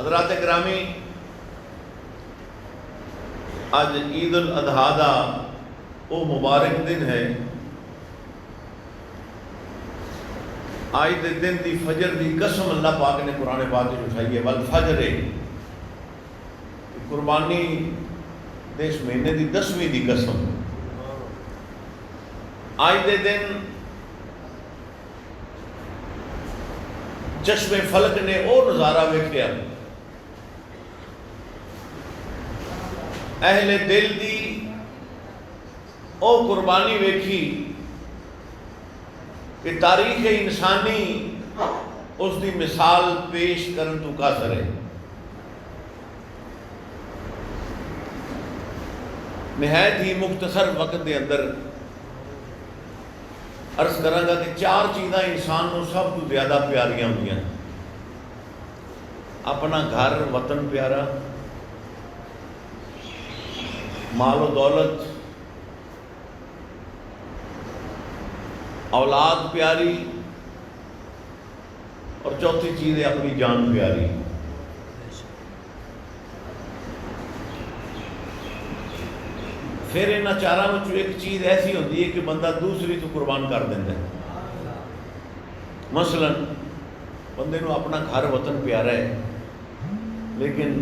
حضرات گرامی، آج عید الاضحیٰ دا وہ مبارک دن ہے۔ آج دے دن دی فجر دی قسم اللہ پاک نے قرآن پاک میں اٹھائی ہے، والفجر، قربانی دے اس مہینے دی 10ویں دی قسم۔ آج دے دن چشم فلک نے او نظارہ ویکھیا، اہل دل دی او قربانی ویکھی کہ تاریخ انسانی اس دی مثال پیش کرن تو قاصر ہے۔ نہایت ہی مختصر وقت دے اندر عرض کراں گا کہ 4 چیزاں انسان کو سب تو زیادہ پیاریاں ہوندیاں: اپنا گھر وطن پیارا، مال و دولت، اولاد پیاری، اور چوتھی چیز ہے اپنی جان پیاری۔ پھر انہاں چاراں وچوں ایک چیز ایسی ہوندی ہے کہ بندہ دوسری تو قربان کر دیندا ہے۔ مثلا بندے نو اپنا گھر وطن پیارا ہے، لیکن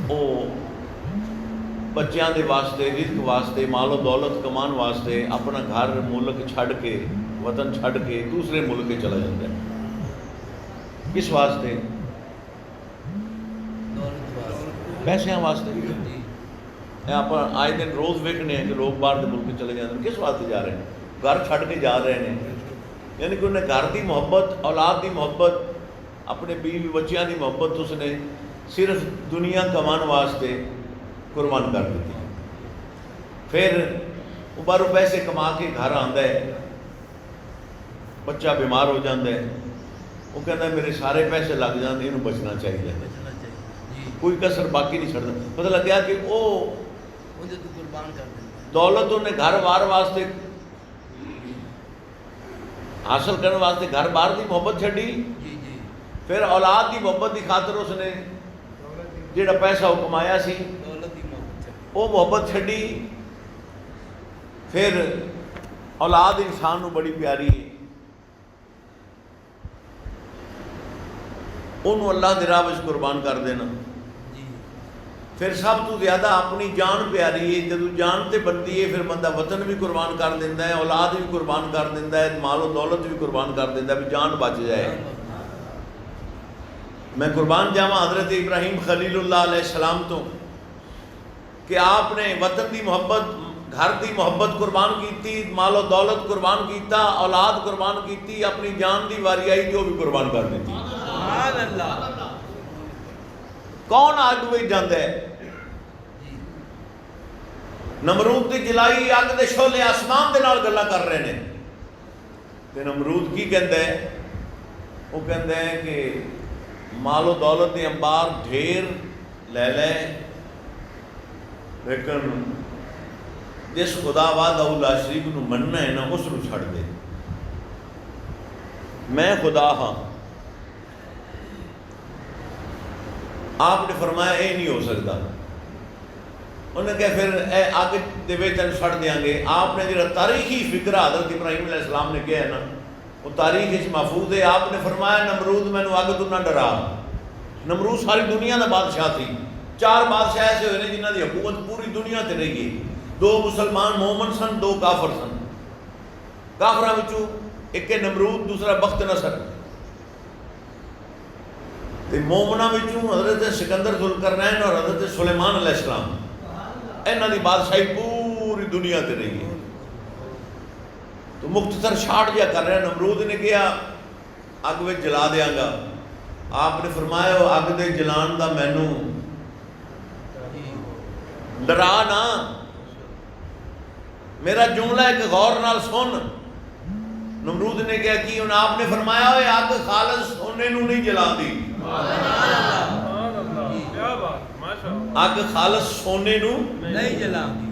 او بچیاں دے واسطے، رزق واسطے، مال و دولت کمان واسطے اپنا گھر ملک چھڑ کے، وطن چھڑ کے دوسرے ملک چلا جاتا ہے۔ کس واسطے؟ پیسیاں واسطے۔ آپ آئے دن روز ویکھنے ہیں کہ لوگ باہر دے ملک چلے جاتے ہیں۔ کس واسطے جا رہے ہیں؟ گھر چھڑ کے جا رہے ہیں، یعنی کہ انہیں گھر دی محبت، اولاد دی محبت، اپنے بیوی بچیاں دی محبت اس نے صرف دنیا کمان واسطے قربان کر دیتی۔ پھر وہ باہروں پیسے کما کے گھر آندا ہے، بچہ بیمار ہو جاتا ہے، وہ کہتا ہے میرے سارے پیسے لگ جاندے، انہوں بچنا چاہیے، کوئی کسر باقی نہیں چھڑنا۔ پتہ لگ گیا کہ وہ دولت انہیں گھر بار واسطے حاصل کرنے واسطے گھر بار دی محبت چھڑی، پھر اولاد دی محبت دی خاطر اس نے جیڑا پیسہ وہ کمایا سی وہ محبت چھڑی۔ پھر اولاد انسان نو بڑی پیاری ہے، انہوں اللہ دے راہ وچ قربان کر دینا۔ پھر سب تو زیادہ اپنی جان پیاری ہے، جدو جان تے بنتی ہے پھر بندہ وطن بھی قربان کر دیندہ ہے، اولاد بھی قربان کر دیندہ ہے، مال و دولت بھی قربان کر دیندہ ہے، بھی جان بچ جائے۔ میں قربان جاواں حضرت ابراہیم خلیل اللہ علیہ السلام تو کہ آپ نے وطن دی محبت، گھر دی محبت قربان کیتی، مال و دولت قربان کیتا، اولاد قربان کیتی، اپنی جان دی واری آئی جو بھی قربان کر دیتی۔ سبحان اللہ۔ کون آگ وچ جاندا ہے؟ نمرود دی جلائی اگ دے شعلے آسمان دے نال گلاں کر رہے ہیں، تے نمرود کی کہندا ہے؟ وہ کہندا ہے کہ مال و دولت دے انبار ڈھیر لے لے، لیکن جس خدا وحدہ لا شریک نو مننا ہے نا اس نو چھڑ دے، میں خدا ہاں۔ آپ نے فرمایا اے نہیں ہو سکتا۔ انہوں نے کہا پھر اے آگ دے وچ چھڑ دیاں گے۔ آپ نے جو تاریخی فکرہ حضرت ابراہیم علیہ السلام نے کہا ہے نا وہ تاریخ اس محفوظ ہے۔ آپ نے فرمایا نمرود میں نو آگ تو نہ ڈرا۔ نمرود ساری دنیا دا بادشاہ تھی، 4 بادشاہ ایسے ہوئے ہیں جنہاں دی حکومت پوری دنیا تے رہی ہے، 2 مسلمان مومن سن، 2 کافر سن۔ کافراں وچوں ایک نمرود، دوسرا بخت نصر، تے مومناں وچوں حضرت سکندر ذوالقرنین اور حضرت سلیمان علیہ السلام۔ انہاں دی بادشاہی پوری دنیا تے رہی ہے۔ تو مختصر شارٹ جا کر رہے ہیں، نمرود نے کہا اگ وچ جلا دیاں گا۔ آپ نے فرمایا اگ دے جلان دا مینوں ڈرا نا، میرا جملہ ایک غور نال سن۔ نمرود نے کہا کہ انہوں آپ نے فرمایا ہوئے اگ خالص سونے نو نہیں جلا دی، اگ خالص سونے نو نہیں جلا دی۔